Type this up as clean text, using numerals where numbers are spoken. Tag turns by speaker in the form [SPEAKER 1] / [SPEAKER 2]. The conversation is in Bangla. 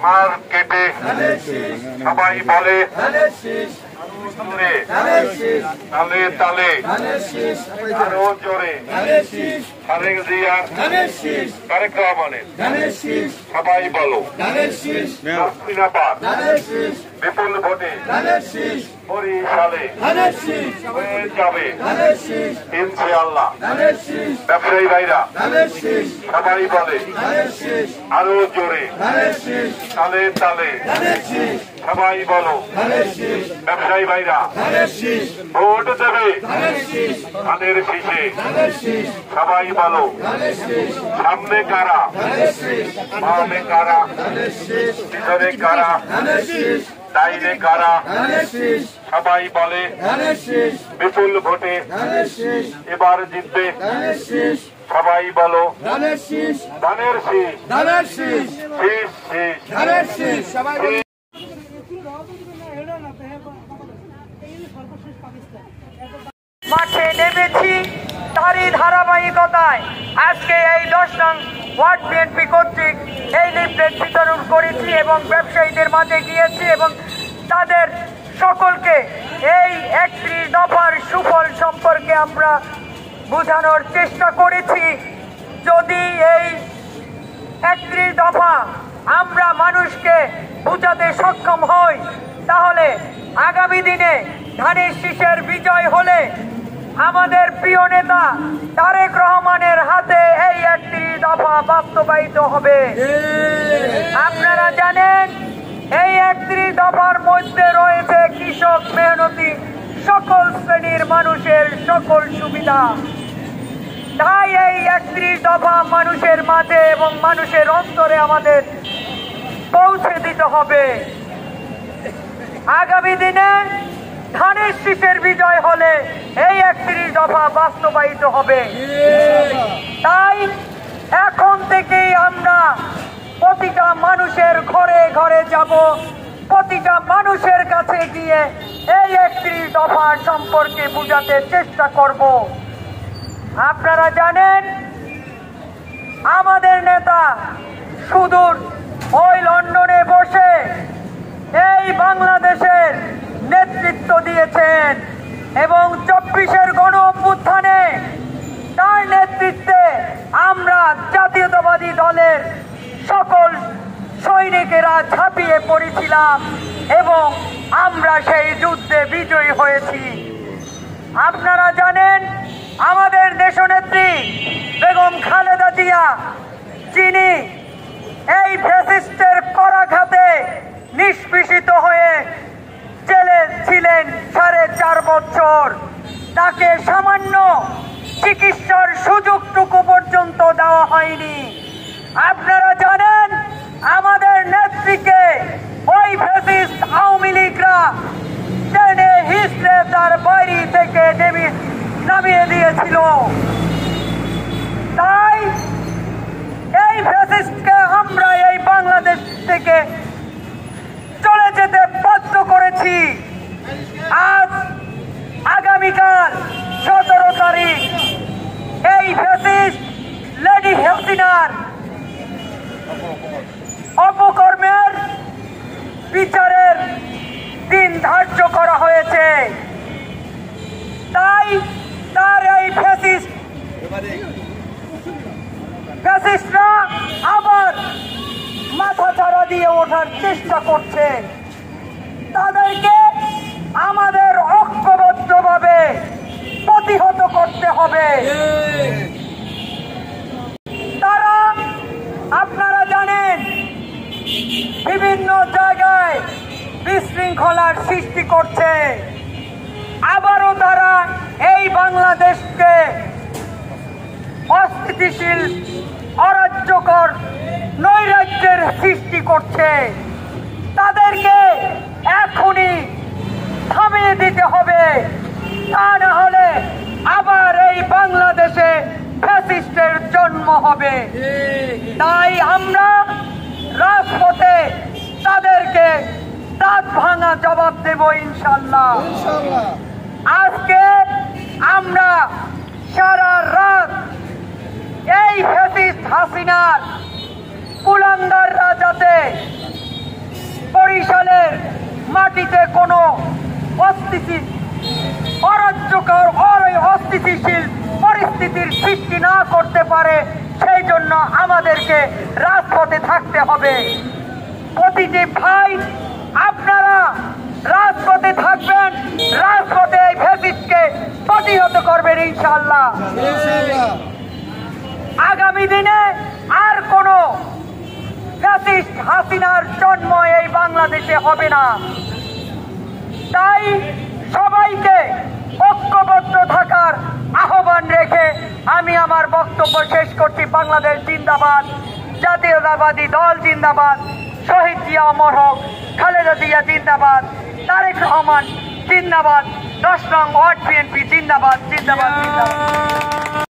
[SPEAKER 1] মার কেটে সবাই বলে তালে তালে আরো জোরে তারেক জিয়া তারেক রহমানের সবাই বলো বিপুল ভোটে বরিশালে হয়ে যাবে ইনশাআল্লাহ। ব্যবসায়ী ভাইরা সবাই বলে আরো জোরে তালে তালে সবাই বলো ব্যবসায়ী ভাইরা ভোট দেবে ধানের শীষে সবাই বলো সামনে কারা বামে কারা পিছনে কারা ডাইনে কারা সবাই বলে বিপুল ভোটে এবার জিতবে সবাই বলো ধানের শীষ
[SPEAKER 2] মাঠে নেমেছি তারই ধারাবাহিকতায় আজকে এই 10 নং ওয়ার্ড বিএনপি কর্তৃক এই লিফলেট বিতরণ করেছি এবং ব্যবসায়ীদের মাঝে গিয়েছি এবং তাদের সকলকে এই 31 দফার সুফল সম্পর্কে আমরা বোঝানোর চেষ্টা করেছি। যদি এই 31 দফা আমরা মানুষকে বোঝাতে সক্ষম হই তাহলে আগামী দিনে ধানের শীষের বিজয় হলে আমাদের প্রিয় নেতা তারেক রহমানের হাতে এই 31 দফা বাস্তবায়িত হবে। আপনারা জানেন এই 31 দফার মধ্যে রয়েছে কৃষক মেহনতি সকল শ্রেণীর মানুষের সকল সুবিধা। তাই এই 31 দফা মানুষের মাঝে এবং মানুষের অন্তরে আমাদের পৌঁছে দিতে হবে। আগামী দিনে ধানের শীষের বিজয় হলে এই 31 দফা বাস্তবায়িত হবে। তাই এখন থেকেই আমরা প্রতিটা মানুষের ঘরে ঘরে যাব, প্রতিটা মানুষের কাছে গিয়ে এই 31 দফা সম্পর্কে বোঝাতে চেষ্টা করব। আপনারা জানেন আমাদের নেতা সুদূর ওই লন্ডনে বসে এই বাংলাদেশের নেতৃত্ব দিয়েছেন এবং 24-এর গণ অভ্যুত্থানে তার নেতৃত্বে আমরা জাতীয়তাবাদী দলের সকল সৈনিকেরা ঝাঁপিয়ে পড়েছিলাম এবং আমরা সেই যুদ্ধে বিজয়ী হয়েছি। আপনারা জানেন আমাদের দেশনেত্রী বেগম খালেদা জিয়া, যিনি এই ফ্যাসিস্টের করাঘাতে নিষ্পেষিত হয়ে জেলে ছিলেন 4.5 বছর, তাকে সামান্য চিকিৎসার সুযোগটুকু পর্যন্ত দেওয়া হয়নি। আপনারা জানেন আমাদের নেত্রীকে ওই ফ্যাসিস্ট আওয়ামী লীগরা টেনে হিসড়ে তার বাড়ি থেকে নামিয়ে দিয়েছিল। তাই এই ফ্যাসিস্টকে আমরা এই বাংলাদেশ থেকে চলে যেতে বাধ্য করেছি। আজ আগামীকাল 17 তারিখ এই ফ্যাসিস্ট লেডি হাসিনার অপকর্মের বিচারের দিন ধার্য করা হয়েছে। তাই তার এই ফ্যাসিস্টরা আবার মাথা ছাড়া দিয়ে ওঠার চেষ্টা করছে। তাদেরকে আমাদের ঐক্যবদ্ধভাবে প্রতিহত করতে হবে। তারা আপনারা জানেন বিভিন্ন জায়গায় বিশৃঙ্খলার সৃষ্টি করছে। আবারও তারা এই বাংলাদেশকে অস্থিতিশীল অরাজ্যকর নৈরাজ্যের সৃষ্টি করছে। তাদেরকে এখনই থামিয়ে দিতে হবে, তা না হলে আবার এই বাংলাদেশে ফ্যাসিস্টের জন্ম হবে। তাই আমরা রাজপথে তাদেরকে দাঁত ভাঙা জবাব দেব ইনশাআল্লাহ। আজকে আমরা সারা রাত এই ফ্যাসিস্ট হাসিনার কুলাঙ্গাররা যাতে অরাজ্যকর অস্থিতিশীল পরিস্থিতির সৃষ্টি না করতে পারে, সেই জন্য আমাদেরকে রাজপথে থাকতে হবে। প্রতিটি ভাই আপনারা রাজপথে থাকবেন, রাজপথে এই ফ্যাসিস্টকে প্রতিহত করবেন ইনশাআল্লাহ। আগামী দিনে আর কোনো ফ্যাসিস্ট হাসিনার জন্ম এই বাংলাদেশে হবে না। তাই সবাইকে ঐক্যবদ্ধ থাকার আহ্বান রেখে আমি আমার বক্তব্য শেষ করছি। বাংলাদেশ জিন্দাবাদ, জাতীয়তাবাদী দল জিন্দাবাদ, শহীদ জিয়া অমর হোক, খালেদা জিয়া জিন্দাবাদ, তারেক রহমান জিন্দাবাদ, 10 নং ওয়ার্ড বিএনপি জিন্দাবাদ, জিন্দাবাদ, জিন্দাবাদ।